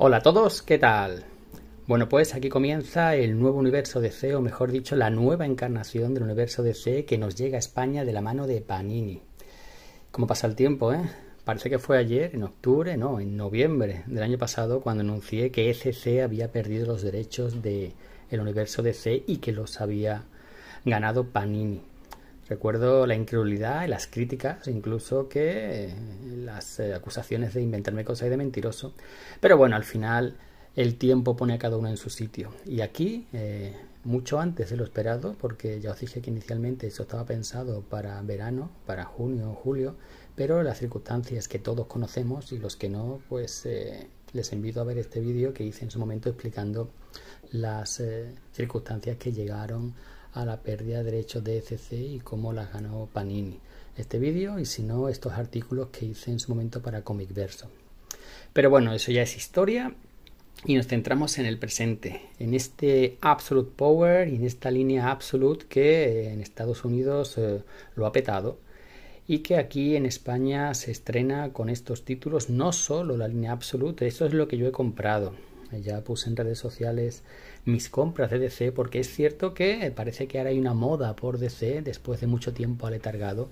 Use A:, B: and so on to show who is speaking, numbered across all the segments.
A: Hola a todos, ¿qué tal? Bueno, pues aquí comienza el nuevo universo DC, o mejor dicho, la nueva encarnación del universo DC que nos llega a España de la mano de Panini. ¿Cómo pasa el tiempo, eh? Parece que fue ayer, en octubre, no, en noviembre del año pasado, cuando anuncié que ECC había perdido los derechos del universo DC y que los había ganado Panini. Recuerdo la incredulidad y las críticas, incluso que las acusaciones de inventarme cosas y de mentiroso. Pero bueno, al final el tiempo pone a cada uno en su sitio. Y aquí, mucho antes de lo esperado, porque ya os dije que inicialmente eso estaba pensado para verano, para junio o julio, pero las circunstancias que todos conocemos y los que no, pues les invito a ver este vídeo que hice en su momento explicando las circunstancias que llegaron a la pérdida de derechos de ECC y cómo las ganó Panini. Este vídeo y si no estos artículos que hice en su momento para Comic Verso. Pero bueno, eso ya es historia y nos centramos en el presente, en este Absolute Power y en esta línea Absolute que en Estados Unidos lo ha petado y que aquí en España se estrena con estos títulos, no solo la línea Absolute, eso es lo que yo he comprado. Ya puse en redes sociales mis compras de DC porque es cierto que parece que ahora hay una moda por DC después de mucho tiempo aletargado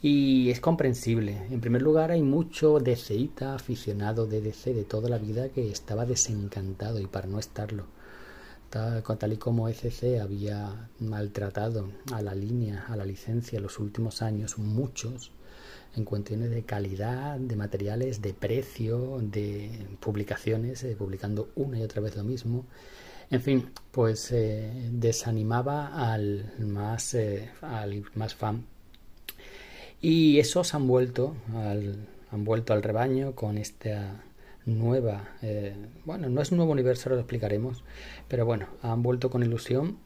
A: y es comprensible. En primer lugar hay mucho DCita aficionado de DC de toda la vida que estaba desencantado y para no estarlo. Tal y como ECC había maltratado a la línea, a la licencia en los últimos años, muchos en cuestiones de calidad, de materiales, de precio, de publicaciones, publicando una y otra vez lo mismo. En fin, pues desanimaba al más fan. Y esos han vuelto al rebaño con esta nueva, bueno, no es un nuevo universo, ahora lo explicaremos, pero bueno, han vuelto con ilusión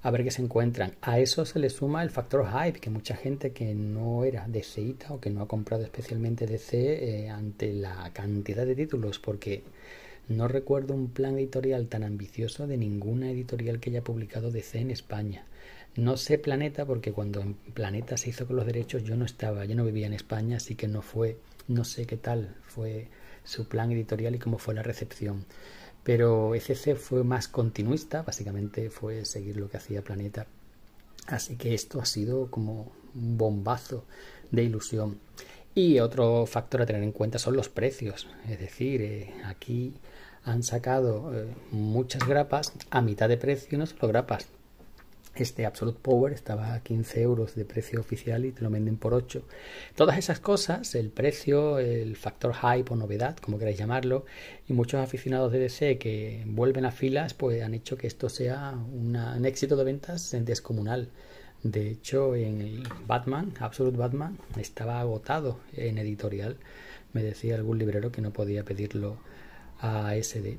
A: a ver qué se encuentran. A eso se le suma el factor hype, que mucha gente que no era DCita o que no ha comprado especialmente DC ante la cantidad de títulos, porque no recuerdo un plan editorial tan ambicioso de ninguna editorial que haya publicado DC en España. No sé Planeta, porque cuando en Planeta se hizo con los derechos yo no estaba, yo no vivía en España, así que no sé qué tal fue su plan editorial y cómo fue la recepción. Pero ECC fue más continuista, básicamente fue seguir lo que hacía Planeta. Así que esto ha sido como un bombazo de ilusión. Y otro factor a tener en cuenta son los precios. Es decir, aquí han sacado muchas grapas a mitad de precio y no solo grapas. Este Absolute Power estaba a 15 euros de precio oficial y te lo venden por 8. Todas esas cosas, el precio, el factor hype o novedad, como queráis llamarlo, y muchos aficionados de DC que vuelven a filas, pues han hecho que esto sea un éxito de ventas descomunal. De hecho, en el Batman, Absolute Batman, estaba agotado en editorial. Me decía algún librero que no podía pedirlo a SD.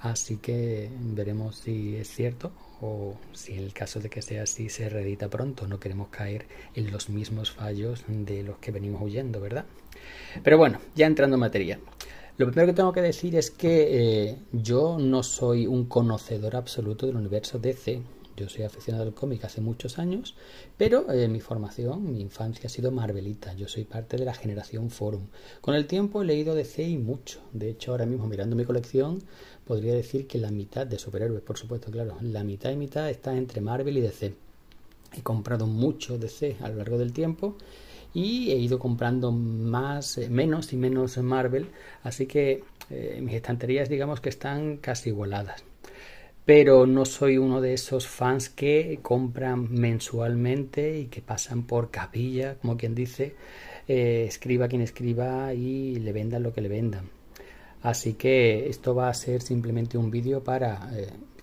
A: Así que veremos si es cierto o si en el caso de que sea así se reedita pronto. No queremos caer en los mismos fallos de los que venimos huyendo, ¿verdad? Pero bueno, ya entrando en materia. Lo primero que tengo que decir es que yo no soy un conocedor absoluto del universo DC. Yo soy aficionado al cómic hace muchos años, pero mi formación, mi infancia ha sido Marvelita. Yo soy parte de la generación Forum. Con el tiempo he leído DC y mucho. De hecho, ahora mismo mirando mi colección, podría decir que la mitad de superhéroes, por supuesto, claro, la mitad y mitad está entre Marvel y DC. He comprado mucho DC a lo largo del tiempo y he ido comprando menos y menos Marvel, así que mis estanterías digamos que están casi igualadas. Pero no soy uno de esos fans que compran mensualmente y que pasan por capilla, como quien dice, escriba quien escriba y le vendan lo que le vendan. Así que esto va a ser simplemente un vídeo para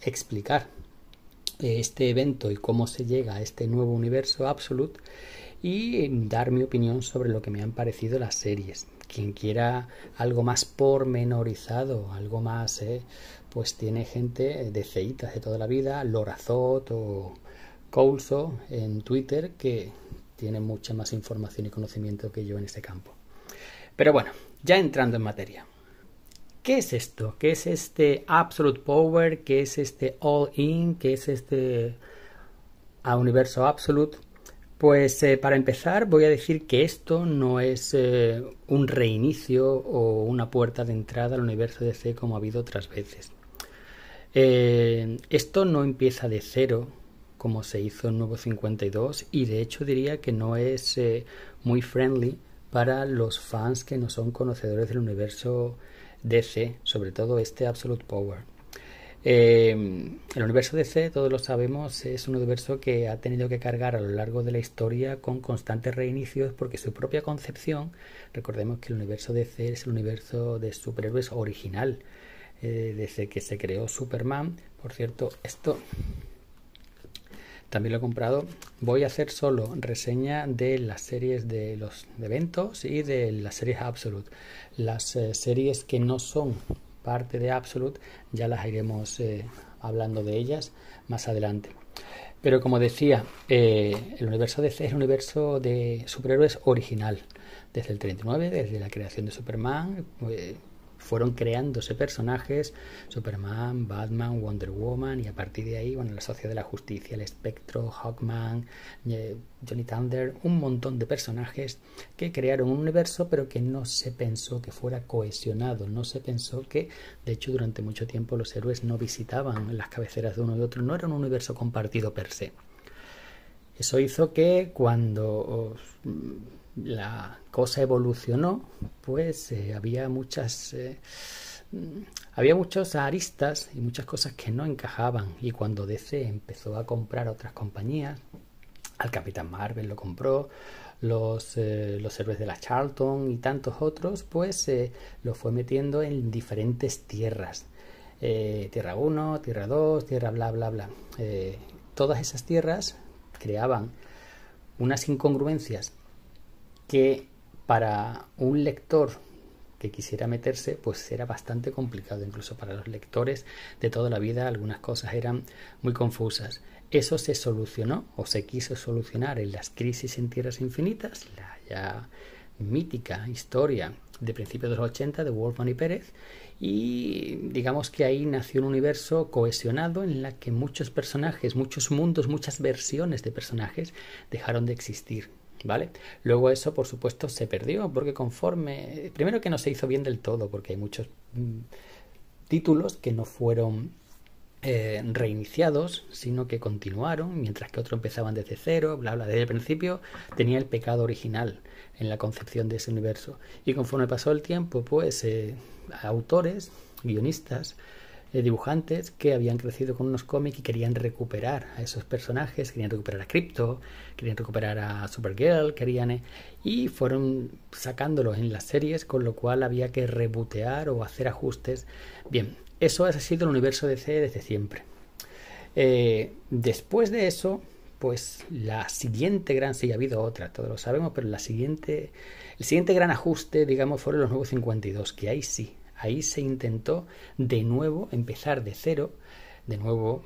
A: explicar este evento y cómo se llega a este nuevo universo Absolute y dar mi opinión sobre lo que me han parecido las series. Quien quiera algo más pormenorizado, algo más, pues tiene gente de ceitas de toda la vida, Lorazot o Coulso en Twitter, que tiene mucha más información y conocimiento que yo en este campo. Pero bueno, ya entrando en materia. ¿Qué es esto? ¿Qué es este Absolute Power? ¿Qué es este All In? ¿Qué es este universo Absolute? Pues para empezar voy a decir que esto no es un reinicio o una puerta de entrada al universo DC como ha habido otras veces. Esto no empieza de cero como se hizo en Nuevo 52 y de hecho diría que no es muy friendly para los fans que no son conocedores del universo DC, sobre todo este Absolute Power. El universo DC, todos lo sabemos, es un universo que ha tenido que cargar a lo largo de la historia con constantes reinicios porque su propia concepción, recordemos que el universo DC es el universo de superhéroes original, desde que se creó Superman. Por cierto, esto también lo he comprado. Voy a hacer solo reseña de las series de los eventos y de las series Absolute. Las series que no son parte de Absolute ya las iremos hablando de ellas más adelante. Pero como decía, el universo DC es un universo de superhéroes original. Desde el 39, desde la creación de Superman, fueron creándose personajes, Superman, Batman, Wonder Woman, y a partir de ahí, bueno, la Sociedad de la Justicia, el Espectro, Hawkman, Johnny Thunder, un montón de personajes que crearon un universo, pero que no se pensó que fuera cohesionado, no se pensó que, de hecho, durante mucho tiempo los héroes no visitaban las cabeceras de uno y otro, no era un universo compartido per se. Eso hizo que cuando la cosa evolucionó, pues había muchas aristas y muchas cosas que no encajaban, y cuando DC empezó a comprar a otras compañías, al Capitán Marvel lo compró, los héroes de la Charlton y tantos otros, pues lo fue metiendo en diferentes tierras, Tierra 1, Tierra 2, Tierra bla bla bla. Todas esas tierras creaban unas incongruencias que para un lector que quisiera meterse, pues era bastante complicado. Incluso para los lectores de toda la vida algunas cosas eran muy confusas. Eso se solucionó, o se quiso solucionar, en las Crisis en Tierras Infinitas, la ya mítica historia de principios de los 80 de Wolfman y Pérez, y digamos que ahí nació un universo cohesionado en la que muchos personajes, muchos mundos, muchas versiones de personajes dejaron de existir, ¿vale? Luego eso, por supuesto, se perdió, porque conforme, primero que no se hizo bien del todo, porque hay muchos títulos que no fueron reiniciados, sino que continuaron, mientras que otros empezaban desde cero, bla bla. Desde el principio tenía el pecado original en la concepción de ese universo, y conforme pasó el tiempo, pues autores, guionistas, dibujantes que habían crecido con unos cómics y querían recuperar a esos personajes, querían recuperar a Crypto, querían recuperar a Supergirl, y fueron sacándolos en las series, con lo cual había que rebootear o hacer ajustes. Bien, eso ha sido el universo DC desde siempre. Después de eso, pues la siguiente gran, sí, ha habido otra, todos lo sabemos, pero el siguiente gran ajuste, digamos, fueron los Nuevos 52, que ahí sí, ahí se intentó de nuevo empezar de cero, de nuevo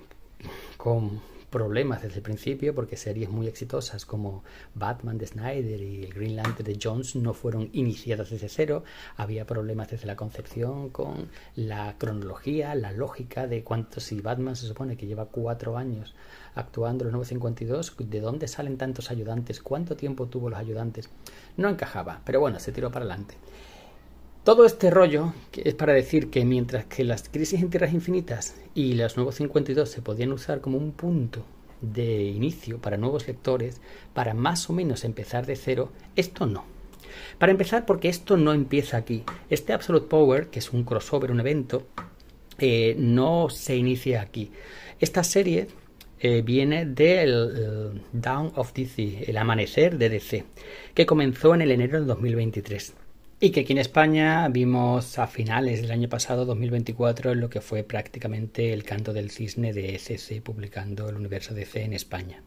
A: con problemas desde el principio, porque series muy exitosas como Batman de Snyder y el Green Lantern de Jones no fueron iniciadas desde cero. Había problemas desde la concepción con la cronología, la lógica de cuántos, si Batman se supone que lleva 4 años actuando en los Nuevos 52, ¿de dónde salen tantos ayudantes? ¿Cuánto tiempo tuvo los ayudantes? No encajaba, pero bueno, se tiró para adelante. Todo este rollo es para decir que mientras que las Crisis en Tierras Infinitas y los Nuevos 52 se podían usar como un punto de inicio para nuevos lectores, para más o menos empezar de cero, esto no. Para empezar, porque esto no empieza aquí. Este Absolute Power, que es un crossover, un evento, no se inicia aquí. Esta serie viene del Dawn of DC, el amanecer de DC, que comenzó en el enero del 2023. Y que aquí en España vimos a finales del año pasado, 2024, lo que fue prácticamente el canto del cisne de ECC publicando el universo DC en España.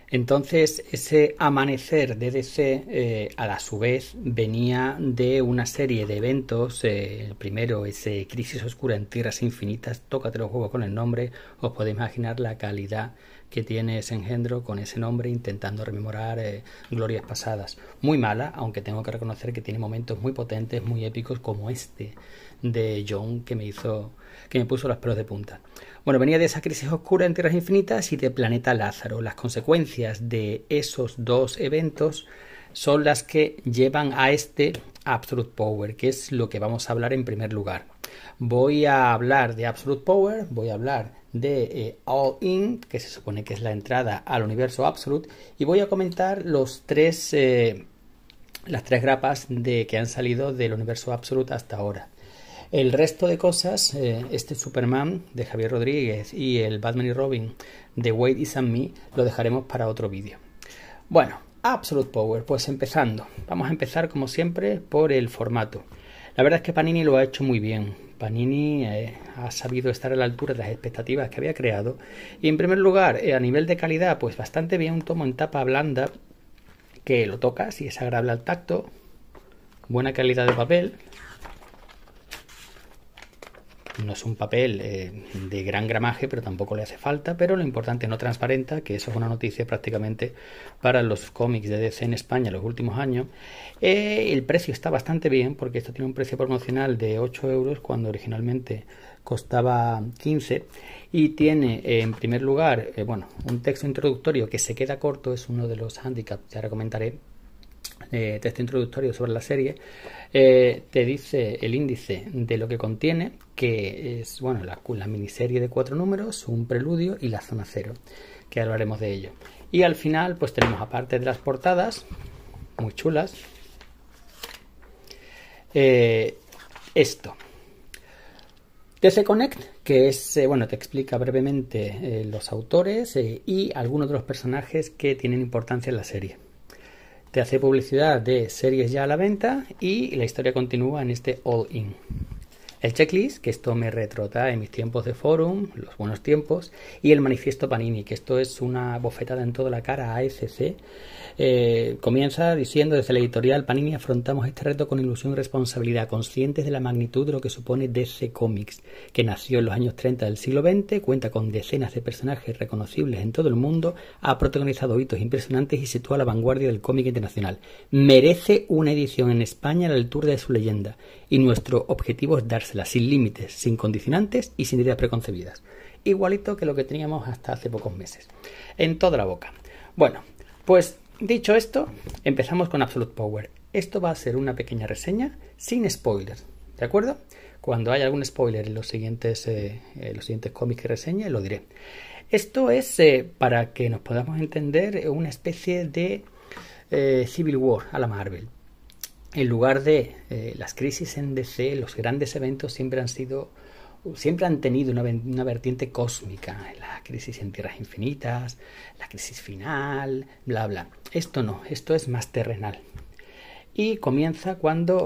A: Entonces, ese amanecer de DC, a su vez, venía de una serie de eventos. El primero es Crisis Oscura en Tierras Infinitas. Tócate los huevos con el nombre. Os podéis imaginar la calidad que tiene ese engendro con ese nombre intentando rememorar glorias pasadas. Muy mala, aunque tengo que reconocer que tiene momentos muy potentes, muy épicos, como este de Jon, que me puso los pelos de punta. Bueno, venía de esa crisis oscura en Tierras Infinitas y de Planeta Lázaro. Las consecuencias de esos dos eventos son las que llevan a este Absolute Power, que es lo que vamos a hablar en primer lugar. Voy a hablar de Absolute Power, voy a hablar de All In, que se supone que es la entrada al universo Absolute, y voy a comentar las tres grapas que han salido del universo Absolute hasta ahora. El resto de cosas, este Superman de Javier Rodríguez y el Batman y Robin de Wade y Me, lo dejaremos para otro vídeo. Bueno, Absolute Power, pues empezando. Vamos a empezar como siempre por el formato. La verdad es que Panini lo ha hecho muy bien. Panini ha sabido estar a la altura de las expectativas que había creado. Y en primer lugar, a nivel de calidad, pues bastante bien, un tomo en tapa blanda que lo tocas y es agradable al tacto. Buena calidad de papel. No es un papel de gran gramaje, pero tampoco le hace falta, pero lo importante no transparenta, que eso es una noticia prácticamente para los cómics de DC en España en los últimos años. El precio está bastante bien, porque esto tiene un precio promocional de 8 euros cuando originalmente costaba 15, y tiene en primer lugar un texto introductorio que se queda corto, es uno de los handicaps, ya ahora comentaré. Texto introductorio sobre la serie, te dice el índice de lo que contiene, que es la miniserie de 4 números, un preludio y la zona cero, que hablaremos de ello. Y al final pues tenemos, aparte de las portadas muy chulas, esto DC Connect, que es te explica brevemente los autores y algunos de los personajes que tienen importancia en la serie. Te hace publicidad de series ya a la venta y la historia continúa en este All In. El checklist, que esto me retrotrae en mis tiempos de forum, los buenos tiempos, y el manifiesto Panini, que esto es una bofetada en toda la cara a AFC. Comienza diciendo: desde la editorial Panini afrontamos este reto con ilusión y responsabilidad, conscientes de la magnitud de lo que supone DC Comics, que nació en los años 30 del siglo XX, cuenta con decenas de personajes reconocibles en todo el mundo, ha protagonizado hitos impresionantes y se sitúa a la vanguardia del cómic internacional. Merece una edición en España a la altura de su leyenda, y nuestro objetivo es dársela sin límites, sin condicionantes y sin ideas preconcebidas. Igualito que lo que teníamos hasta hace pocos meses. En toda la boca. Bueno, pues dicho esto, empezamos con Absolute Power. Esto va a ser una pequeña reseña sin spoilers, ¿de acuerdo? Cuando haya algún spoiler en los siguientes cómics que reseñe, lo diré. Esto es, para que nos podamos entender, una especie de Civil War a la Marvel. En lugar de las crisis en DC, los grandes eventos siempre han tenido una vertiente cósmica. La crisis en Tierras Infinitas, la crisis final, bla bla. Esto no, esto es más terrenal. Y comienza cuando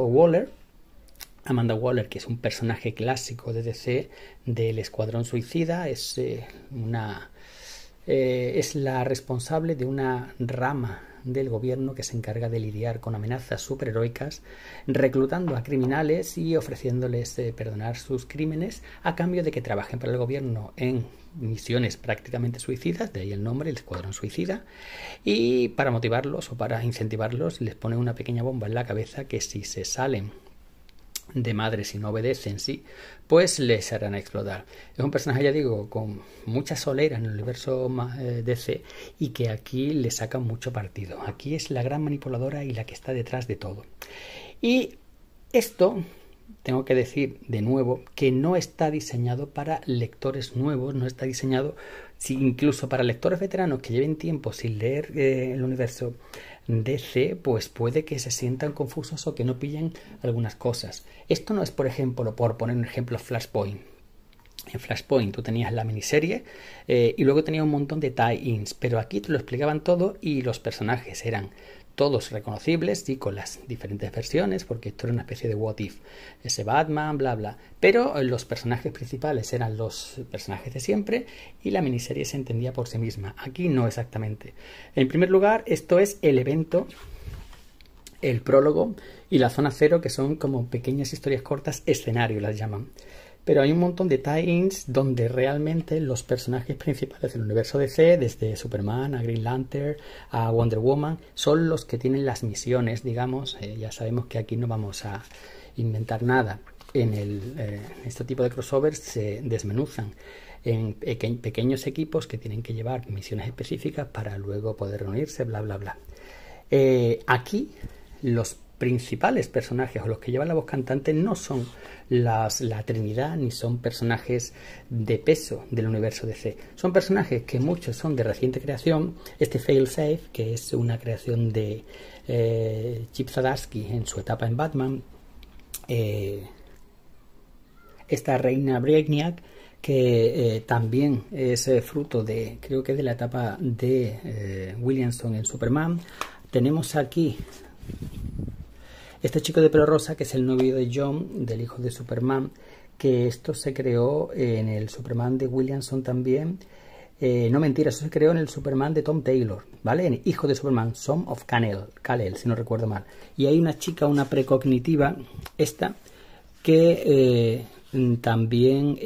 A: Amanda Waller, que es un personaje clásico de DC del Escuadrón Suicida, es la responsable de una rama del gobierno que se encarga de lidiar con amenazas superheroicas, reclutando a criminales y ofreciéndoles perdonar sus crímenes a cambio de que trabajen para el gobierno en misiones prácticamente suicidas, de ahí el nombre, el Escuadrón Suicida, y para motivarlos o para incentivarlos les pone una pequeña bomba en la cabeza que si se salen de madre, si no obedecen, sí, pues les harán explotar. Es un personaje, ya digo, con mucha solera en el universo DC y que aquí le sacan mucho partido. Aquí es la gran manipuladora y la que está detrás de todo. Y esto, tengo que decir de nuevo, que no está diseñado para lectores nuevos, no está diseñado incluso para lectores veteranos que lleven tiempo sin leer el universo DC, pues puede que se sientan confusos o que no pillen algunas cosas. Esto no es, por ejemplo, por poner un ejemplo, Flashpoint. En Flashpoint tú tenías la miniserie y luego tenía un montón de tie-ins, pero aquí te lo explicaban todo y los personajes eran todos reconocibles y con las diferentes versiones, porque esto era una especie de what if, ese Batman, bla bla, pero los personajes principales eran los personajes de siempre y la miniserie se entendía por sí misma. Aquí no exactamente. En primer lugar, esto es el evento, el prólogo y la zona cero, que son como pequeñas historias cortas, escenario las llaman. Pero hay un montón de tie-ins donde realmente los personajes principales del universo DC, desde Superman a Green Lantern a Wonder Woman, son los que tienen las misiones, digamos. Ya sabemos que aquí no vamos a inventar nada. En este tipo de crossovers se desmenuzan en pequeños equipos que tienen que llevar misiones específicas para luego poder reunirse, bla, bla, bla. Aquí los principales personajes o los que llevan la voz cantante no son la Trinidad ni son personajes de peso del universo DC. Son personajes que muchos son de reciente creación. Este Failsafe, que es una creación de Chip Zdarsky en su etapa en Batman. Esta Reina Brainiac, que también es fruto de, creo que de la etapa de Williamson en Superman. Tenemos aquí este chico de pelo rosa, que es el novio de John, del hijo de Superman, que esto se creó en el Superman de Williamson también. No, mentira, eso se creó en el Superman de Tom Taylor, ¿vale? En Hijo de Superman, Son of Kal-El, si no recuerdo mal. Y hay una chica, una precognitiva, esta, que también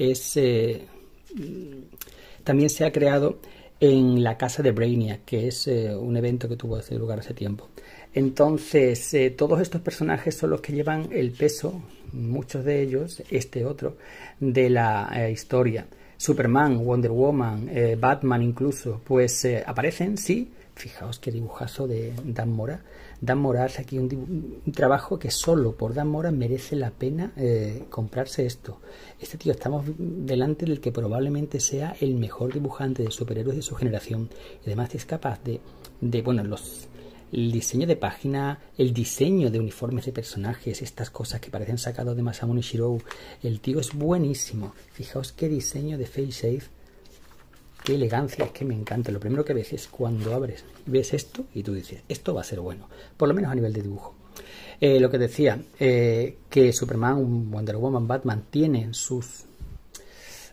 A: se ha creado en la casa de Brainiac, que es un evento que tuvo lugar hace tiempo. Entonces, todos estos personajes son los que llevan el peso, muchos de ellos, este otro, de la historia. Superman, Wonder Woman, Batman incluso, pues aparecen, sí. Fijaos qué dibujazo de Dan Mora. Dan Mora hace aquí un trabajo que solo por Dan Mora merece la pena comprarse esto. Este tío, estamos delante del que probablemente sea el mejor dibujante de superhéroes de su generación. Y además es capaz de bueno, el diseño de página, el diseño de uniformes de personajes, estas cosas que parecen sacados de Masamune Shirow. El tío es buenísimo. Fijaos qué diseño de Failsafe. Qué elegancia, es que me encanta. Lo primero que ves es cuando abres y ves esto y tú dices, esto va a ser bueno, por lo menos a nivel de dibujo. Lo que decía, que Superman, Wonder Woman, Batman tienen sus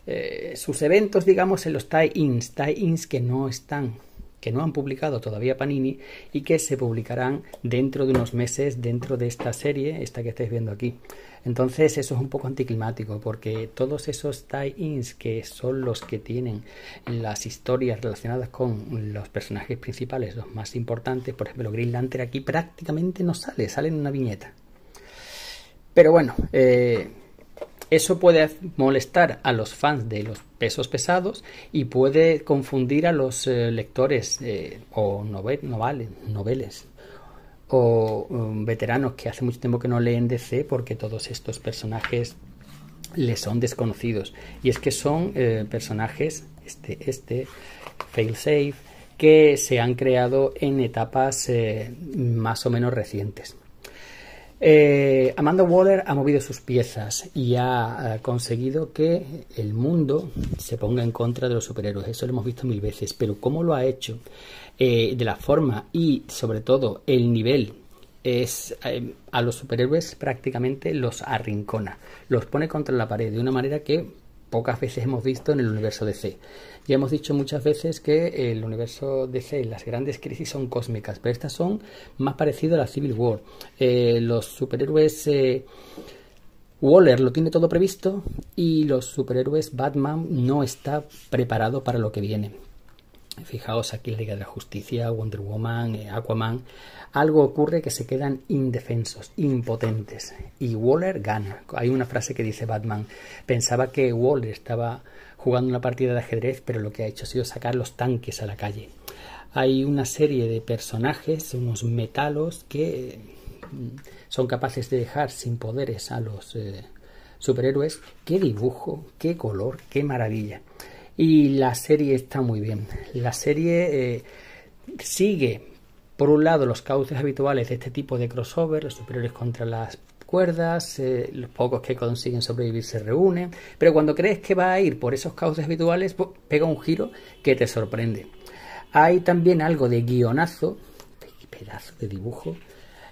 A: eventos, digamos, en los tie-ins que no han publicado todavía Panini y que se publicarán dentro de unos meses dentro de esta serie, esta que estáis viendo aquí. Entonces eso es un poco anticlimático, porque todos esos tie-ins, que son los que tienen las historias relacionadas con los personajes principales, los más importantes, por ejemplo Green Lantern aquí prácticamente no sale en una viñeta. Pero bueno, eso puede molestar a los fans de los pesos pesados y puede confundir a los lectores o noveles o veteranos que hace mucho tiempo que no leen DC, porque todos estos personajes les son desconocidos. Y es que son personajes, este Failsafe, que se han creado en etapas más o menos recientes. Amanda Waller ha movido sus piezas y ha conseguido que el mundo se ponga en contra de los superhéroes. Eso lo hemos visto mil veces, pero cómo lo ha hecho, de la forma y sobre todo el nivel, es a los superhéroes prácticamente los arrincona, los pone contra la pared de una manera que pocas veces hemos visto en el universo DC. Ya hemos dicho muchas veces que el universo DC, las grandes crisis son cósmicas, pero estas son más parecidas a la Civil War. Los superhéroes, Waller lo tiene todo previsto y los superhéroes Batman no está preparado para lo que viene. Fijaos aquí la Liga de la Justicia, Wonder Woman, Aquaman. Algo ocurre que se quedan indefensos, impotentes. Y Waller gana. Hay una frase que dice Batman: pensaba que Waller estaba jugando una partida de ajedrez, pero lo que ha hecho ha sido sacar los tanques a la calle. Hay una serie de personajes, unos metalos, que son capaces de dejar sin poderes a los superhéroes. ¡Qué dibujo! ¡Qué color! ¡Qué maravilla! Y la serie está muy bien. La serie sigue, por un lado, los cauces habituales de este tipo de crossover, los superhéroes contra las cuerdas, los pocos que consiguen sobrevivir se reúnen, pero cuando crees que va a ir por esos cauces habituales, pega un giro que te sorprende. Hay también algo de guionazo, pedazo de dibujo,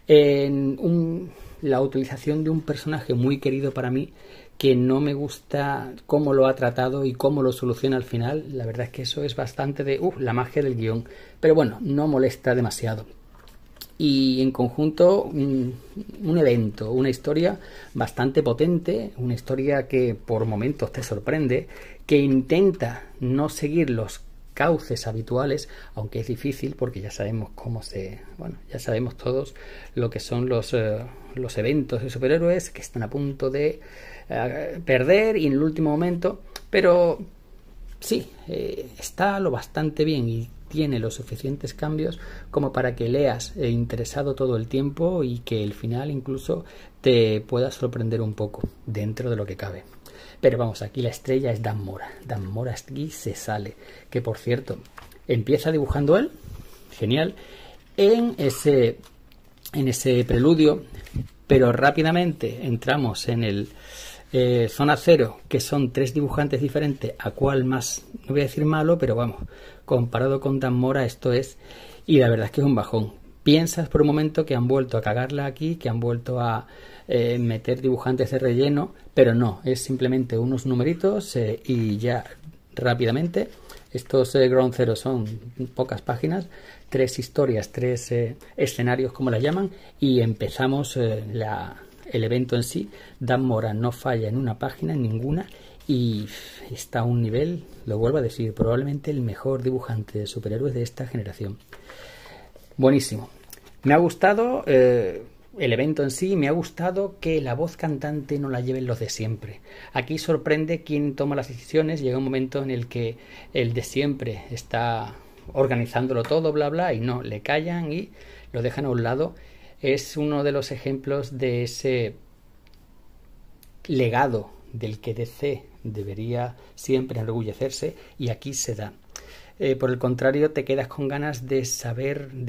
A: en la utilización de un personaje muy querido para mí, que no me gusta cómo lo ha tratado y cómo lo soluciona al final. La verdad es que eso es bastante de la magia del guión, pero bueno, no molesta demasiado. y en conjunto un evento, una historia bastante potente, una historia que por momentos te sorprende, que intenta no seguir los cauces habituales, aunque es difícil porque ya sabemos ya sabemos todos lo que son los eventos de superhéroes que están a punto de perder y en el último momento, pero sí, está lo bastante bien y tiene los suficientes cambios como para que leas interesado todo el tiempo y que el final incluso te pueda sorprender un poco dentro de lo que cabe. Pero vamos, aquí la estrella es Dan Mora. Dan Mora aquí se sale, que por cierto empieza dibujando él, genial, en ese preludio, pero rápidamente entramos en el Zona Cero, que son 3 dibujantes diferentes, a cual más, no voy a decir malo, pero vamos, comparado con Dan Mora esto es, y la verdad es que es un bajón. Piensas por un momento que han vuelto a cagarla aquí, que han vuelto a meter dibujantes de relleno, pero no, es simplemente unos numeritos y ya rápidamente. Estos Ground Zero son pocas páginas, 3 historias, 3 escenarios como la llaman, y empezamos el evento en sí. Dan Mora no falla en una página, en ninguna, y está a un nivel, lo vuelvo a decir, probablemente el mejor dibujante de superhéroes de esta generación. Buenísimo. Me ha gustado el evento en sí, me ha gustado que la voz cantante no la lleven los de siempre. Aquí sorprende quién toma las decisiones, llega un momento en el que el de siempre está organizándolo todo, bla bla, y no, le callan y lo dejan a un lado. Es uno de los ejemplos de ese legado del que DC debería siempre enorgullecerse, y aquí se da. Por el contrario, te quedas con ganas de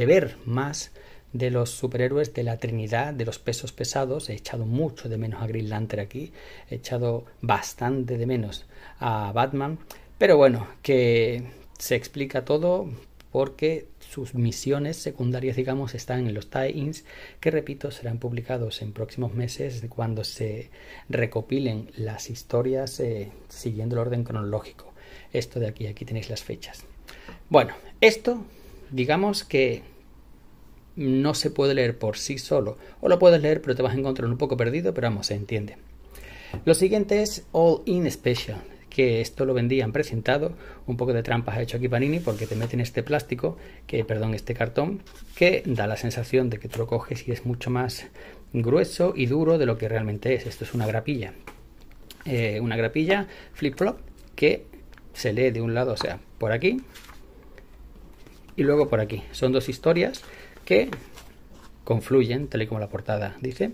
A: ver más de los superhéroes de la Trinidad, de los pesos pesados. He echado mucho de menos a Green Lantern aquí, he echado bastante de menos a Batman, pero bueno, que se explica todo porque sus misiones secundarias, digamos, están en los tie-ins, que repito, serán publicados en próximos meses cuando se recopilen las historias siguiendo el orden cronológico. Esto de aquí tenéis las fechas. Bueno, esto digamos que no se puede leer por sí solo, o lo puedes leer pero te vas a encontrar un poco perdido, pero vamos, se entiende. Lo siguiente es All In Special, que esto lo vendían precintado, un poco de trampas ha hecho aquí Panini porque te meten este plástico, este cartón, que da la sensación de que tú lo coges y es mucho más grueso y duro de lo que realmente es. Esto es una grapilla flip-flop que se lee de un lado, o sea, por aquí y luego por aquí. Son 2 historias que confluyen, tal y como la portada dice.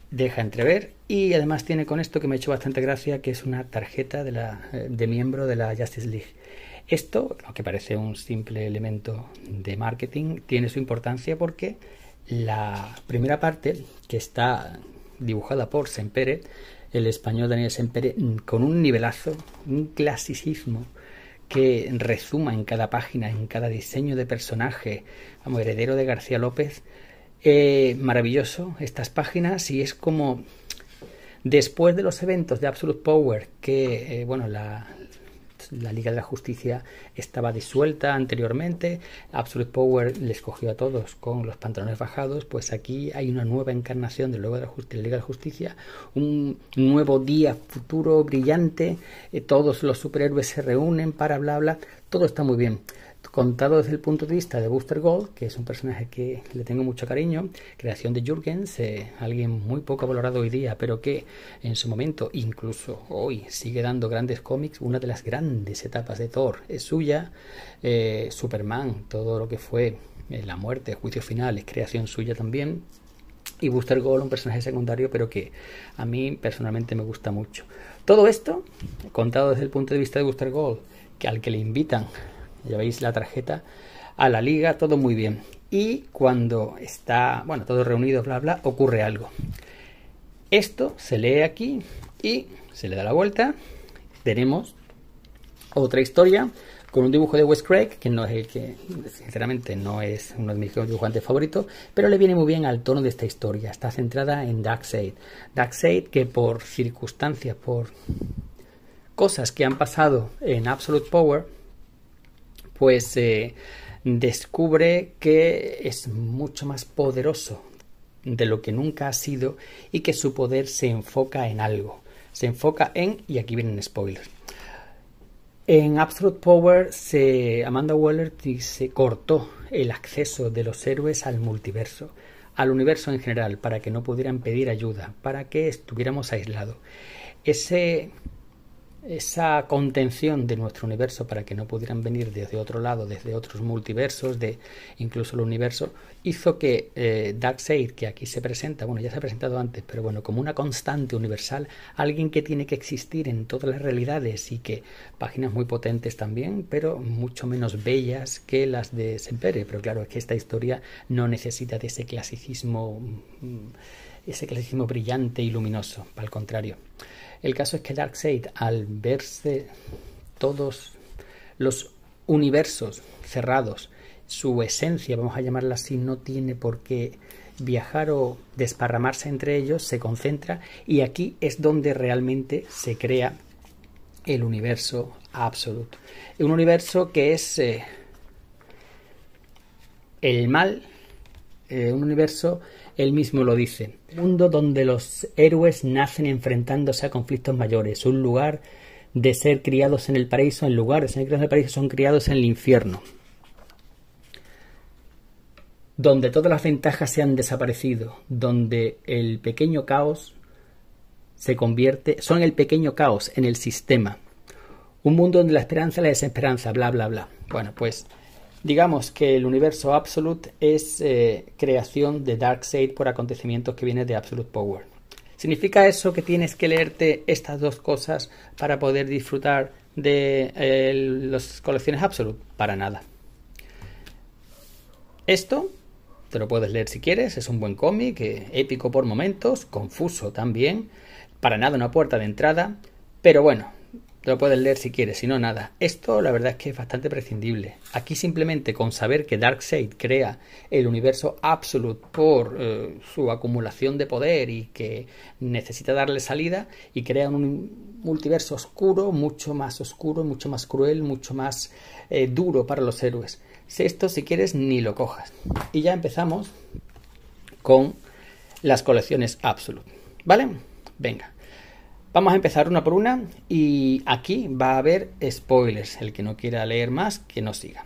A: Deja entrever, y además tiene con esto que me ha hecho bastante gracia, que es una tarjeta de miembro de la Justice League. Esto, aunque parece un simple elemento de marketing, tiene su importancia porque la primera parte, que está dibujada por Sempere, el español Daniel Sempere, con un nivelazo, un clasicismo que rezuma en cada página, en cada diseño de personaje, como heredero de García López. Maravilloso estas páginas, y es como después de los eventos de Absolute Power, que la Liga de la Justicia estaba disuelta anteriormente, Absolute Power les cogió a todos con los pantalones bajados, pues aquí hay una nueva encarnación de la Liga de la Justicia, un nuevo día futuro brillante, todos los superhéroes se reúnen para bla bla, todo está muy bien. Contado desde el punto de vista de Booster Gold, que es un personaje que le tengo mucho cariño, creación de Jurgens, alguien muy poco valorado hoy día, pero que en su momento, incluso hoy, sigue dando grandes cómics. Una de las grandes etapas de Thor es suya, Superman, todo lo que fue la muerte, juicio final, es creación suya también, y Booster Gold, un personaje secundario, pero que a mí personalmente me gusta mucho. Todo esto, contado desde el punto de vista de Booster Gold, que al que le invitan, ya veis la tarjeta, a la liga, todo muy bien. Y cuando está, todos reunidos, bla bla, ocurre algo. Esto se lee aquí y se le da la vuelta. Tenemos otra historia con un dibujo de Wes Craig, que no es el que, sinceramente, no es uno de mis dibujantes favoritos, pero le viene muy bien al tono de esta historia. Está centrada en Darkseid. Darkseid, que por circunstancias, por cosas que han pasado en Absolute Power, pues descubre que es mucho más poderoso de lo que nunca ha sido y que su poder se enfoca en algo. Se enfoca en, y aquí vienen spoilers, en Absolute Power Amanda Waller se cortó el acceso de los héroes al multiverso, al universo en general, para que no pudieran pedir ayuda, para que estuviéramos aislados. Esa contención de nuestro universo para que no pudieran venir desde otro lado, desde otros multiversos, de incluso el universo, hizo que Darkseid, que aquí se presenta, bueno, ya se ha presentado antes, pero bueno, como una constante universal, alguien que tiene que existir en todas las realidades y que páginas muy potentes también, pero mucho menos bellas que las de Sempere. Pero claro, es que esta historia no necesita de ese clasicismo brillante y luminoso, al contrario. El caso es que Darkseid, al verse todos los universos cerrados, su esencia, vamos a llamarla así, no tiene por qué viajar o desparramarse entre ellos, se concentra, y aquí es donde realmente se crea el universo Absolute. Un universo que es el mal, un universo, él mismo lo dice, un mundo donde los héroes nacen enfrentándose a conflictos mayores, un lugar de ser criados en el paraíso, en lugar de ser criados en el paraíso son criados en el infierno, donde todas las ventajas se han desaparecido, donde el pequeño caos son el pequeño caos en el sistema, un mundo donde la esperanza y la desesperanza, bla bla bla. Bueno, pues digamos que el universo Absolute es creación de Darkseid por acontecimientos que vienen de Absolute Power. ¿Significa eso que tienes que leerte estas dos cosas para poder disfrutar de las colecciones Absolute? Para nada. Esto te lo puedes leer si quieres, es un buen cómic, épico por momentos, confuso también, para nada una puerta de entrada, pero bueno, te lo puedes leer si quieres, si no, nada. Esto la verdad es que es bastante prescindible. Aquí simplemente con saber que Darkseid crea el universo Absolute por su acumulación de poder y que necesita darle salida, y crea un multiverso oscuro, mucho más cruel, mucho más duro para los héroes. Esto, si quieres, ni lo cojas. Y ya empezamos con las colecciones Absolute, ¿vale? Venga. Vamos a empezar una por una y aquí va a haber spoilers. El que no quiera leer más, que no siga.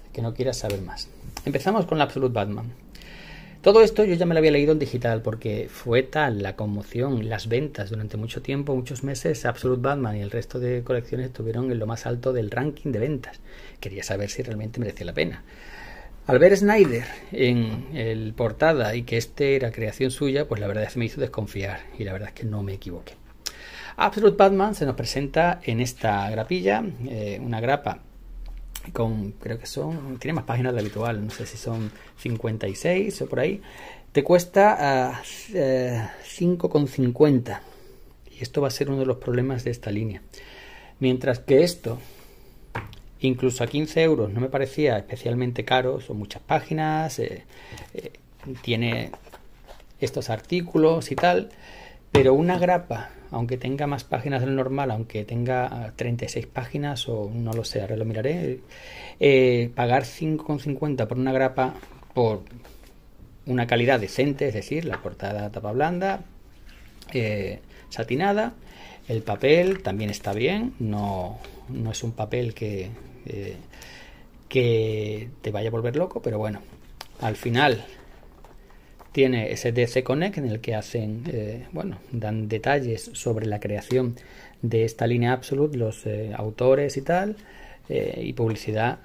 A: El que no quiera saber más. Empezamos con la Absolute Batman. Todo esto yo ya me lo había leído en digital porque fue tal la conmoción, las ventas durante mucho tiempo, muchos meses. Absolute Batman y el resto de colecciones estuvieron en lo más alto del ranking de ventas. Quería saber si realmente merecía la pena. Al ver Snyder en el portada y que este era creación suya, pues la verdad es que me hizo desconfiar y la verdad es que no me equivoqué. Absolute Batman se nos presenta en esta grapilla, una grapa con, creo que tiene más páginas de habitual, no sé si son 56 o por ahí. Te cuesta 5,50 y esto va a ser uno de los problemas de esta línea. Mientras que esto, incluso a 15 euros, no me parecía especialmente caro, son muchas páginas, tiene estos artículos y tal, pero una grapa, aunque tenga más páginas del normal, aunque tenga 36 páginas o no lo sé, ahora lo miraré, pagar 5,50 por una grapa por una calidad decente, es decir, la portada tapa blanda, satinada, el papel también está bien, no es un papel que te vaya a volver loco, pero bueno, al final tiene ese DC Connect en el que hacen, dan detalles sobre la creación de esta línea Absolute, los autores y tal, y publicidad,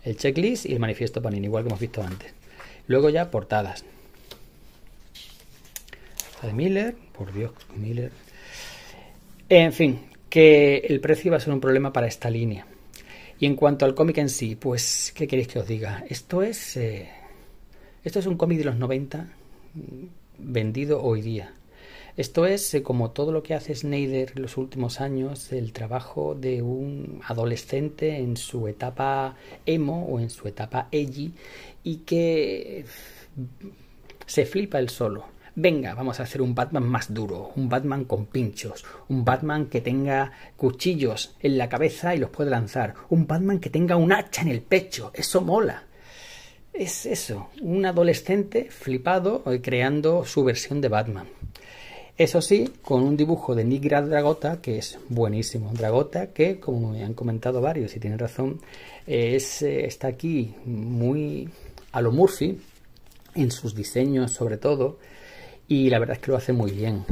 A: el checklist y el manifiesto Panini, igual que hemos visto antes. Luego ya portadas. La de Miller, por Dios, Miller. En fin, que el precio iba a ser un problema para esta línea. Y en cuanto al cómic en sí, pues, ¿qué queréis que os diga? Esto es un cómic de los 90 vendido hoy día. Esto es, como todo lo que hace Snyder en los últimos años, el trabajo de un adolescente en su etapa emo o en su etapa edgy y que se flipa él solo. venga, vamos a hacer un Batman más duro, un Batman con pinchos, un Batman que tenga cuchillos en la cabeza y los puede lanzar, un Batman que tenga un hacha en el pecho, eso mola. Es eso, un adolescente flipado creando su versión de Batman. Eso sí, con un dibujo de Nick Dragotta, que es buenísimo. Dragotta, que como me han comentado varios y tienen razón, está aquí muy a lo Murphy, en sus diseños sobre todo, y la verdad es que lo hace muy bien.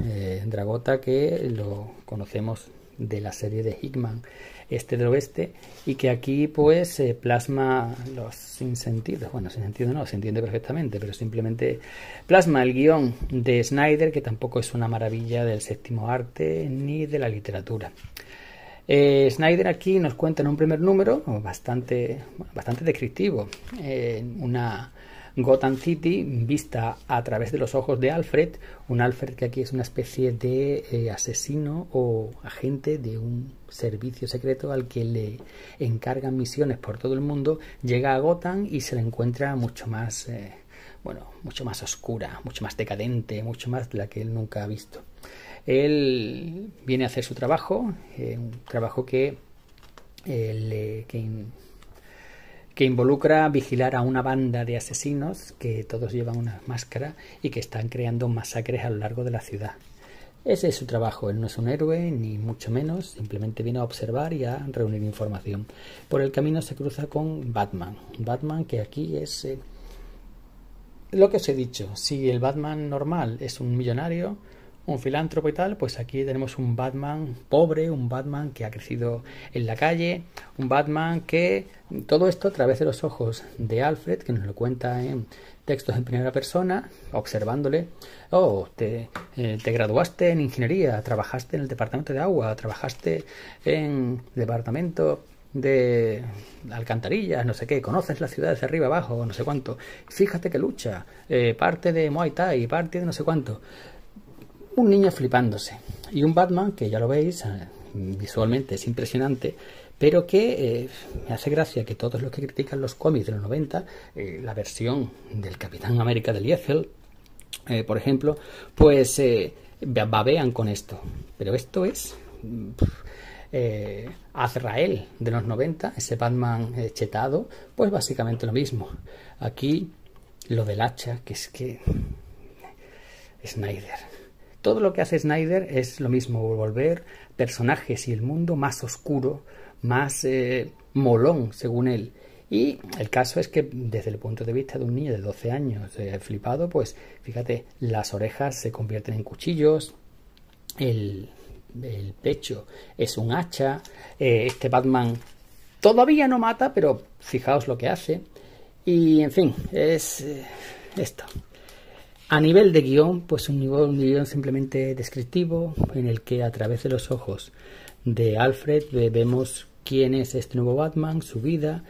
A: Dragotta, que lo conocemos de la serie de Hickman, del oeste, y que aquí pues plasma los sinsentidos, bueno, sin sentido no, se entiende perfectamente, pero simplemente plasma el guión de Snyder, que tampoco es una maravilla del séptimo arte ni de la literatura. Snyder aquí nos cuenta en un primer número bastante descriptivo, una Gotham City vista a través de los ojos de Alfred, un Alfred que aquí es una especie de asesino o agente de un servicio secreto al que le encargan misiones por todo el mundo. Llega a Gotham y se la encuentra mucho más mucho más oscura, mucho más decadente, mucho más de la que él nunca ha visto. Él viene a hacer su trabajo, un trabajo que involucra vigilar a una banda de asesinos que todos llevan una máscara y que están creando masacres a lo largo de la ciudad. Ese es su trabajo. Él no es un héroe, ni mucho menos, simplemente viene a observar y a reunir información. Por el camino se cruza con Batman. Batman, que aquí es lo que os he dicho. Si el Batman normal es un millonario, un filántropo y tal, pues aquí tenemos un Batman pobre, un Batman que ha crecido en la calle, un Batman que todo esto a través de los ojos de Alfred, que nos lo cuenta en textos en primera persona, observándole. Te graduaste en ingeniería, trabajaste en el departamento de agua, trabajaste en el departamento de alcantarillas, no sé qué, conoces la ciudad de arriba abajo, no sé cuánto, fíjate que lucha, parte de Muay Thai, parte de no sé cuánto. Un niño flipándose y un Batman que ya lo veis, visualmente es impresionante, pero que me hace gracia que todos los que critican los cómics de los 90, la versión del Capitán América de Liefeld, por ejemplo, pues babean con esto, pero esto es Azrael de los 90, ese Batman chetado, pues básicamente lo mismo. Aquí lo del hacha, que es que Snyder, todo lo que hace Snyder es lo mismo, volver personajes y el mundo más oscuro, más molón, según él. Y el caso es que desde el punto de vista de un niño de 12 años flipado, pues fíjate, las orejas se convierten en cuchillos, el pecho es un hacha, este Batman todavía no mata, pero fijaos lo que hace. Y en fin, es esto. A nivel de guión, pues un guión simplemente descriptivo, en el que a través de los ojos de Alfred vemos quién es este nuevo Batman, su vida,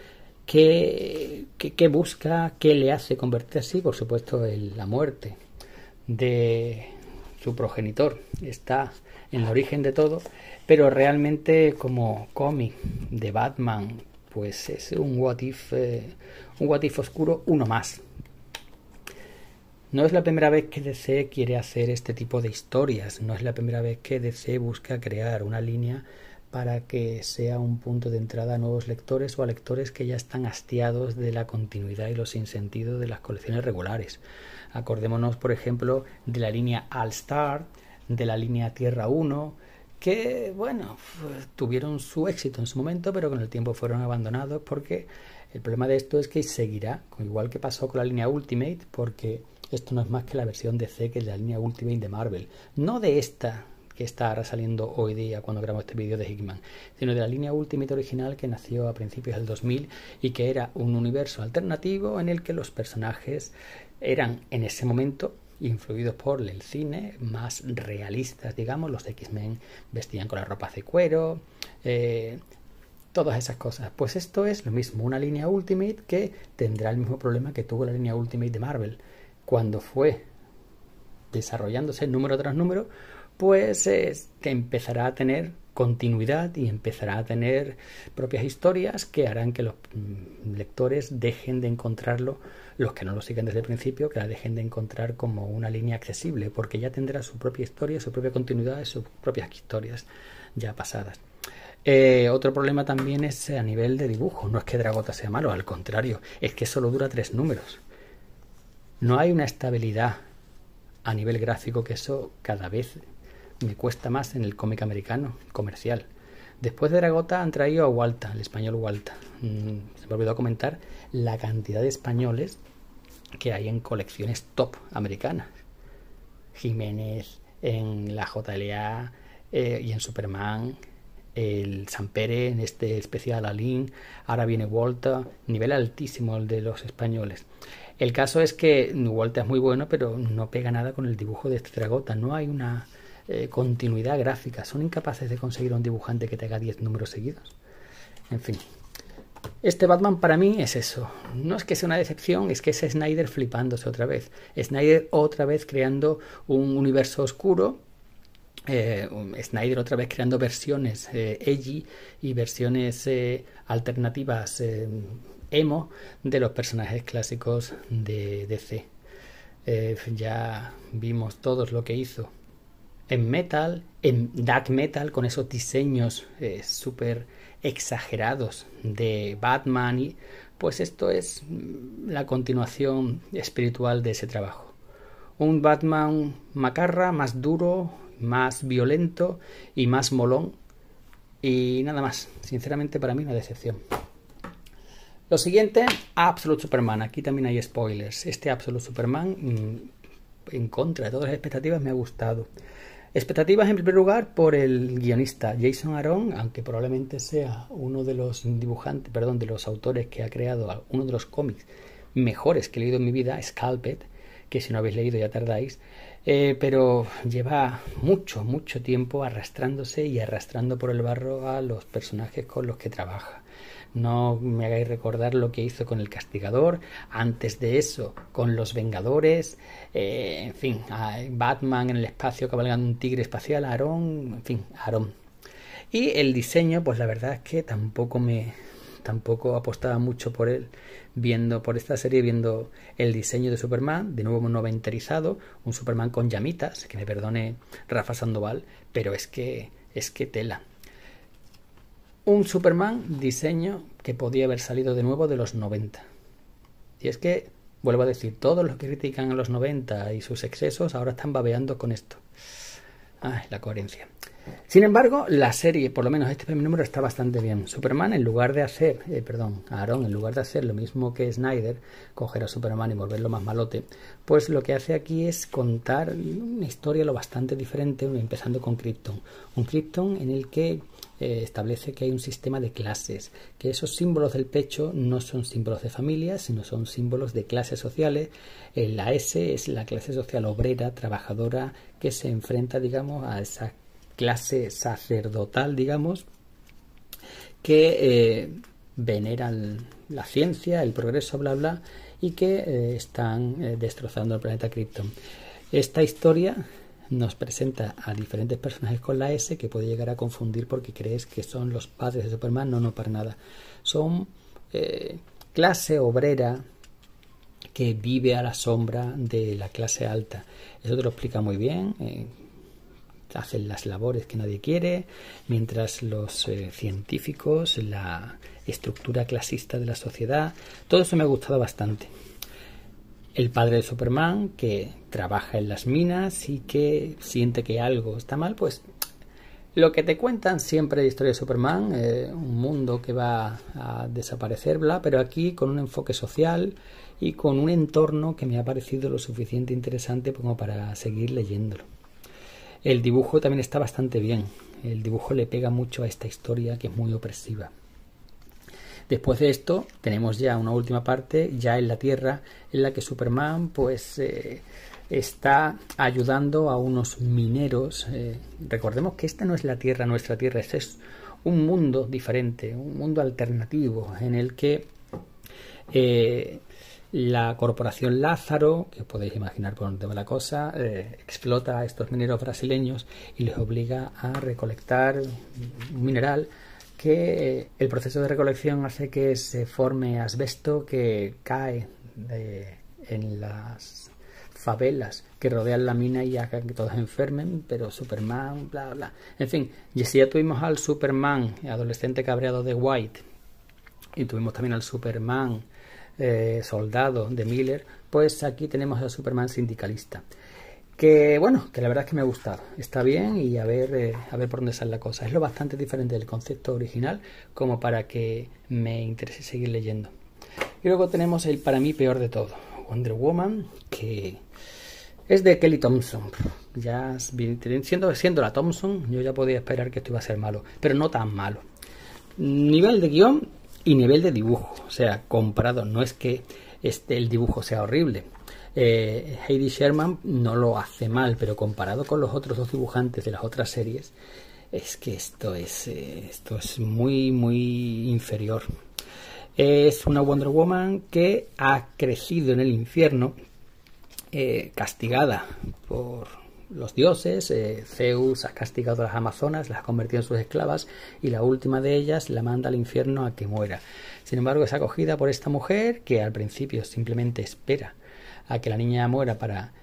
A: qué busca, qué le hace convertirse así. Por supuesto, la muerte de su progenitor está en el origen de todo, pero realmente como cómic de Batman, pues es un what if oscuro, uno más. No es la primera vez que DC quiere hacer este tipo de historias, no es la primera vez que DC busca crear una línea para que sea un punto de entrada a nuevos lectores o a lectores que ya están hastiados de la continuidad y los sinsentidos de las colecciones regulares. Acordémonos, por ejemplo, de la línea All Star, de la línea Tierra 1, que, bueno, tuvieron su éxito en su momento, pero con el tiempo fueron abandonados porque el problema de esto es que seguirá, igual que pasó con la línea Ultimate, porque esto no es más que la versión DC que es la línea Ultimate de Marvel, no de esta que está ahora saliendo hoy día cuando grabamos este vídeo de Hickman, sino de la línea Ultimate original que nació a principios del 2000 y que era un universo alternativo en el que los personajes eran en ese momento influidos por el cine, más realistas, digamos. Los X-Men vestían con las ropas de cuero, todas esas cosas. Pues esto es lo mismo, una línea Ultimate que tendrá el mismo problema que tuvo la línea Ultimate de Marvel. Cuando fue desarrollándose número tras número, pues que empezará a tener continuidad y empezará a tener propias historias que harán que los lectores dejen de encontrarlo, los que no lo siguen desde el principio, que la dejen de encontrar como una línea accesible, porque ya tendrá su propia historia, su propia continuidad y sus propias historias ya pasadas. Otro problema también es a nivel de dibujo. No es que Dragota sea malo, al contrario, es que solo dura 3 números. No hay una estabilidad a nivel gráfico, que eso cada vez me cuesta más en el cómic americano comercial. Después de Dragota han traído a Walta, el español Walta. Se me olvidó comentar la cantidad de españoles que hay en colecciones top americanas. Jiménez, en la JLA y en Superman, el Sampere, en este especial Alin, ahora viene Walta, nivel altísimo el de los españoles. El caso es que Walta es muy bueno, pero no pega nada con el dibujo de este Dragota. No hay una continuidad gráfica. Son incapaces de conseguir un dibujante que te haga 10 números seguidos. En fin, este Batman para mí es eso. No es que sea una decepción, es que es Snyder flipándose otra vez. Snyder otra vez creando un universo oscuro. Snyder otra vez creando versiones edgy y versiones alternativas emo de los personajes clásicos de DC. Ya vimos todos lo que hizo en Metal, en Dark Metal, con esos diseños súper exagerados de Batman, y pues esto es la continuación espiritual de ese trabajo. Un Batman macarra, más duro, más violento y más molón, y nada más. Sinceramente, para mí una decepción. Lo siguiente, Absolute Superman. Aquí también hay spoilers. Este Absolute Superman, en contra de todas las expectativas, me ha gustado. Expectativas en primer lugar por el guionista Jason Aaron, aunque probablemente sea uno de los dibujantes, perdón, de los autores que ha creado uno de los cómics mejores que he leído en mi vida, Scalped, que si no habéis leído ya tardáis, pero lleva mucho tiempo arrastrándose y arrastrando por el barro a los personajes con los que trabaja. No me hagáis recordar lo que hizo con el Castigador, antes de eso con los Vengadores, en fin, Batman en el espacio cabalgando un tigre espacial, Aaron, en fin, Aaron. Y el diseño, pues la verdad es que tampoco apostaba mucho por él, por esta serie, viendo el diseño de Superman, de nuevo noventerizado, un Superman con llamitas, que me perdone Rafa Sandoval, pero es que tela. Un Superman diseño que podía haber salido de nuevo de los 90. Y es que, vuelvo a decir, todos los que critican a los 90 y sus excesos ahora están babeando con esto. Ay, la coherencia. Sin embargo, la serie, por lo menos este primer número, está bastante bien. Superman, en lugar de hacer, Aaron, en lugar de hacer lo mismo que Snyder, coger a Superman y volverlo más malote, pues lo que hace aquí es contar una historia lo bastante diferente, empezando con Krypton. Un Krypton en el que establece que hay un sistema de clases, que esos símbolos del pecho no son símbolos de familia, sino son símbolos de clases sociales. La S es la clase social obrera, trabajadora, que se enfrenta, digamos, a esa clase sacerdotal, digamos, que veneran la ciencia, el progreso, bla bla, y que están destrozando el planeta Krypton. Esta historia nos presenta a diferentes personajes con la S, que puede llegar a confundir porque crees que son los padres de Superman. No, para nada. Son clase obrera que vive a la sombra de la clase alta. Eso te lo explica muy bien. Hacen las labores que nadie quiere, mientras los científicos, la estructura clasista de la sociedad, todo eso me ha gustado bastante. El padre de Superman, que trabaja en las minas y que siente que algo está mal, pues lo que te cuentan siempre de historia de Superman, un mundo que va a desaparecer, bla, pero aquí con un enfoque social y con un entorno que me ha parecido lo suficiente interesante como para seguir leyéndolo. El dibujo también está bastante bien. El dibujo le pega mucho a esta historia que es muy opresiva. Después de esto tenemos ya una última parte, ya en la Tierra, en la que Superman pues está ayudando a unos mineros. Recordemos que esta no es la Tierra, nuestra Tierra, este es un mundo diferente, un mundo alternativo en el que La corporación Lázaro, que os podéis imaginar por dónde va la cosa, explota a estos mineros brasileños y les obliga a recolectar un mineral que el proceso de recolección hace que se forme asbesto que cae en las favelas que rodean la mina y hagan que todos enfermen, pero Superman, bla, bla. En fin, y si ya tuvimos al Superman adolescente cabreado de White y tuvimos también al Superman soldado de Miller, pues aquí tenemos al Superman sindicalista. Que bueno, que la verdad es que me ha gustado, está bien y a ver por dónde sale la cosa. Es lo bastante diferente del concepto original como para que me interese seguir leyendo. Y luego tenemos el para mí peor de todo, Wonder Woman, que es de Kelly Thompson. Ya siendo la Thompson, yo ya podía esperar que esto iba a ser malo, pero no tan malo. Nivel de guión y nivel de dibujo, o sea, comparado, no es que el dibujo sea horrible. Heidi Sherman no lo hace mal, pero comparado con los otros dos dibujantes de las otras series, es que esto es muy muy inferior. Es una Wonder Woman que ha crecido en el infierno, castigada por los dioses. Zeus ha castigado a las amazonas, las ha convertido en sus esclavas y la última de ellas la manda al infierno a que muera. Sin embargo, es acogida por esta mujer que al principio simplemente espera a que la niña muera para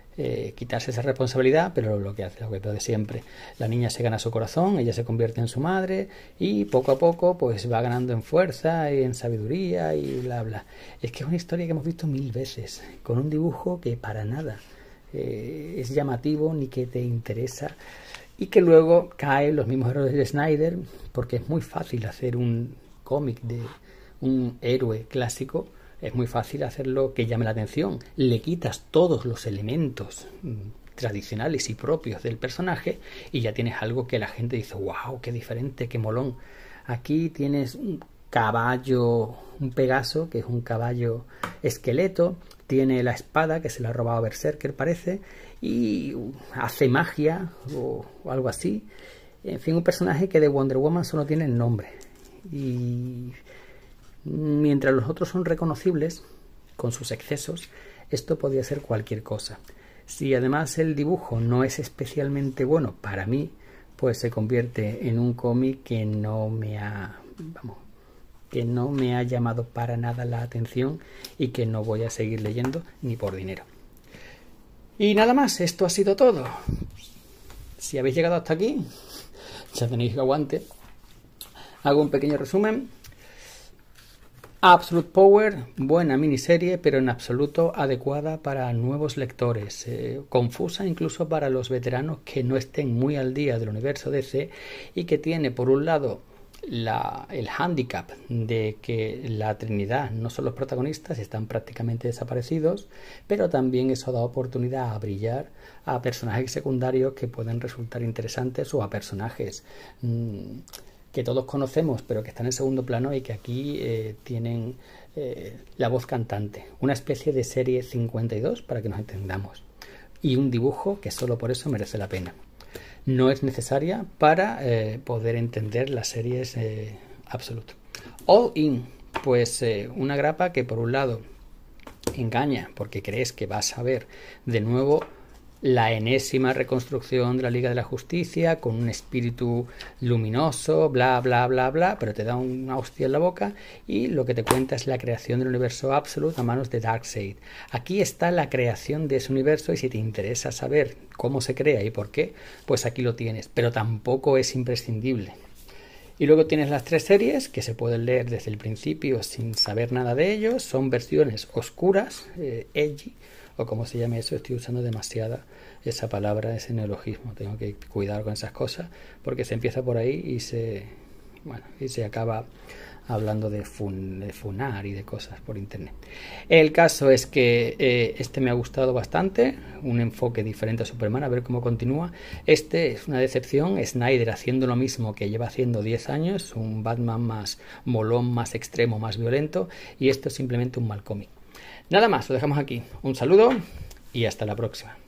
A: quitarse esa responsabilidad, pero lo que hace, lo que de siempre, la niña se gana su corazón, ella se convierte en su madre y poco a poco pues va ganando en fuerza y en sabiduría y bla bla. Es que es una historia que hemos visto 1000 veces, con un dibujo que para nada es llamativo ni que te interesa, y que luego caen los mismos errores de Snyder, porque es muy fácil hacer un cómic de un héroe clásico. Es muy fácil hacerlo que llame la atención. Le quitas todos los elementos tradicionales y propios del personaje y ya tienes algo que la gente dice, wow, qué diferente, qué molón. Aquí tienes un caballo, un Pegaso, que es un caballo esqueleto, tiene la espada que se la ha robado a Berserker, parece, y hace magia o algo así. En fin, un personaje que de Wonder Woman solo tiene el nombre. Y mientras los otros son reconocibles con sus excesos, esto podría ser cualquier cosa. Si además el dibujo no es especialmente bueno para mí, pues se convierte en un cómic que no me ha llamado para nada la atención y que no voy a seguir leyendo ni por dinero. Y nada más, esto ha sido todo. Si habéis llegado hasta aquí, ya tenéis que aguante. Hago un pequeño resumen. Absolute Power, buena miniserie, pero en absoluto adecuada para nuevos lectores, confusa incluso para los veteranos que no estén muy al día del universo DC y que tiene por un lado el hándicap de que la Trinidad no son los protagonistas, están prácticamente desaparecidos, pero también eso da oportunidad a brillar a personajes secundarios que pueden resultar interesantes o a personajes que todos conocemos pero que están en segundo plano y que aquí tienen la voz cantante, una especie de serie 52 para que nos entendamos, y un dibujo que solo por eso merece la pena. No es necesaria para poder entender las series Absolute. All In, pues una grapa que por un lado engaña porque crees que vas a ver de nuevo la enésima reconstrucción de la Liga de la Justicia con un espíritu luminoso, bla bla bla bla, pero te da una hostia en la boca y lo que te cuenta es la creación del universo Absolute a manos de Darkseid. Aquí está la creación de ese universo y si te interesa saber cómo se crea y por qué, pues aquí lo tienes, pero tampoco es imprescindible. Y luego tienes las 3 series que se pueden leer desde el principio sin saber nada de ellos, son versiones oscuras, edgy, o como se llame eso, estoy usando demasiada esa palabra, ese neologismo, tengo que cuidar con esas cosas porque se empieza por ahí y se acaba hablando de funar y de cosas por internet. El caso es que este me ha gustado bastante, un enfoque diferente a Superman, a ver cómo continúa. Este es una decepción, Snyder haciendo lo mismo que lleva haciendo 10 años, un Batman más molón, más extremo, más violento, y esto es simplemente un mal cómic. Nada más, lo dejamos aquí. Un saludo y hasta la próxima.